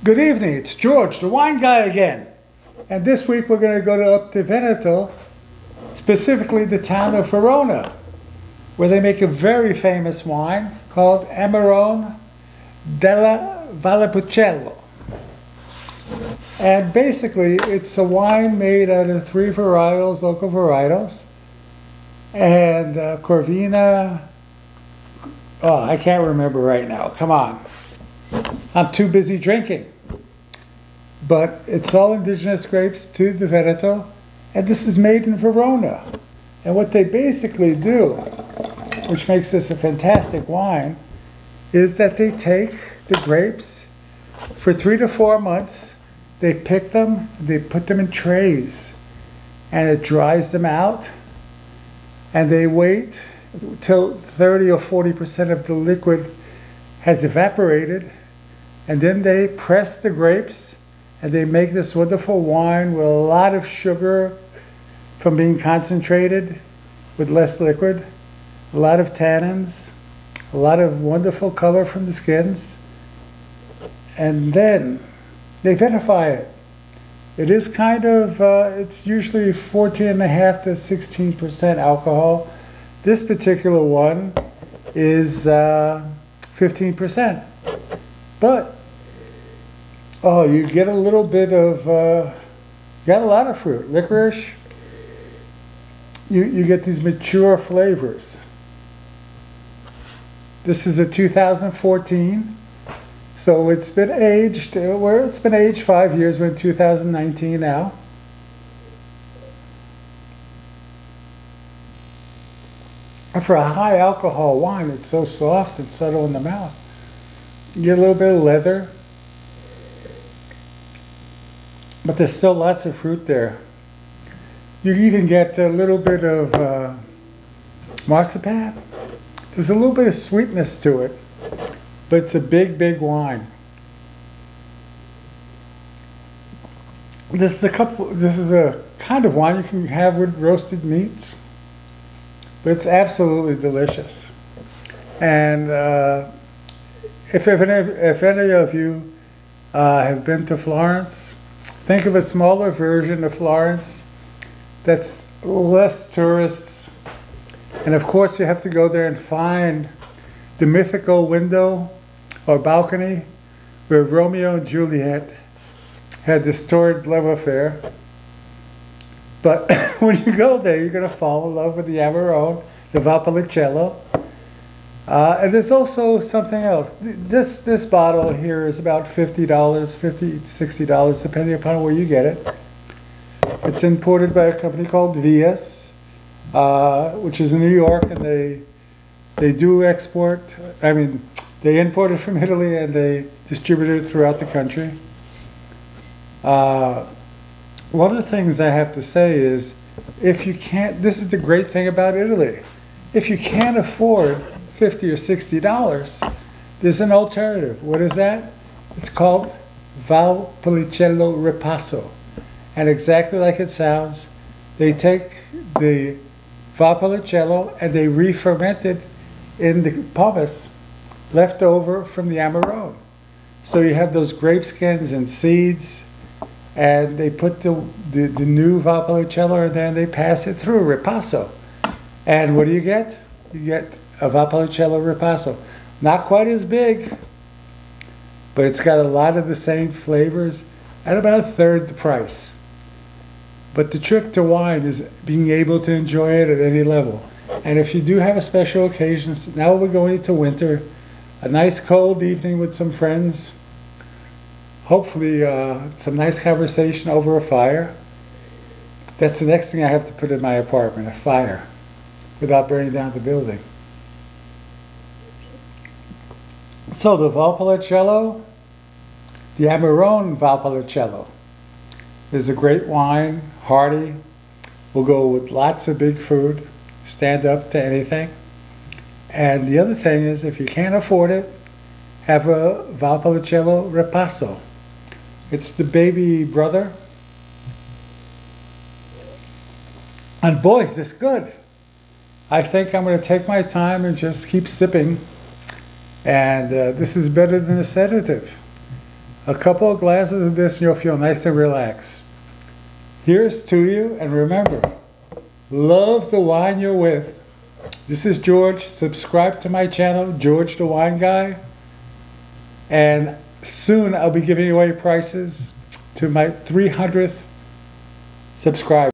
Good evening, it's George, the wine guy again. And this week we're going to go up to Veneto, specifically the town of Verona, where they make a very famous wine called Amarone Della Valpolicella. And basically it's a wine made out of three varietals, local varietals. And Corvina, oh, I can't remember right now, come on. I'm too busy drinking. But it's all indigenous grapes to the Veneto, and this is made in Verona. And what they basically do, which makes this a fantastic wine, is that they take the grapes for 3 to 4 months, they pick them, they put them in trays, and it dries them out, and they wait till 30 or 40% of the liquid has evaporated, and then they press the grapes and they make this wonderful wine with a lot of sugar from being concentrated with less liquid, a lot of tannins, a lot of wonderful color from the skins, and then they vinify it. It is kind of, it's usually 14.5 to 16% alcohol. This particular one is 15%. But oh, you get a little bit of, got a lot of fruit. Licorice, you get these mature flavors. This is a 2014, so it's been aged, it's been aged 5 years, we're in 2019 now. And for a high alcohol wine, it's so soft and subtle in the mouth. You get a little bit of leather. But there's still lots of fruit there. You even get a little bit of marzipan. There's a little bit of sweetness to it, but it's a big, big wine. This is a kind of wine you can have with roasted meats, but it's absolutely delicious. And if any of you have been to Florence, think of a smaller version of Florence that's less tourists. And of course you have to go there and find the mythical window or balcony where Romeo and Juliet had this torrid love affair. But when you go there, you're going to fall in love with the Amarone, the Valpolicella. And there's also something else. This bottle here is about $50, $50 to $60, depending upon where you get it. It's imported by a company called Vias, which is in New York, and they do export. I mean, they import it from Italy and they distribute it throughout the country. One of the things I have to say is, if you can't, this is the great thing about Italy. If you can't afford $50 or $60, there's an alternative. What is that? It's called Valpolicella Ripasso. And exactly like it sounds, they take the Valpolicella and they re-ferment it in the pomace left over from the Amarone. So you have those grape skins and seeds, and they put the new Valpolicella in there and they pass it through Ripasso. And what do you get? You get a Valpolicella Ripasso. Not quite as big, but it's got a lot of the same flavors at about 1/3 the price. But the trick to wine is being able to enjoy it at any level. And if you do have a special occasion, now we're going into winter, a nice cold evening with some friends, hopefully some nice conversation over a fire. That's the next thing I have to put in my apartment, a fire, without burning down the building. So the Valpolicella, the Amarone Valpolicella, is a great wine, hearty, will go with lots of big food, stand up to anything. And the other thing is, if you can't afford it, have a Valpolicella Ripasso. It's the baby brother. And boy, is this good. I think I'm going to take my time and just keep sipping. And this is better than a sedative. A couple of glasses of this and you'll feel nice and relaxed. Here's to you, and remember, love the wine you're with. This is George. Subscribe to my channel, George the Wine Guy. And soon I'll be giving away prices to my 300th subscriber.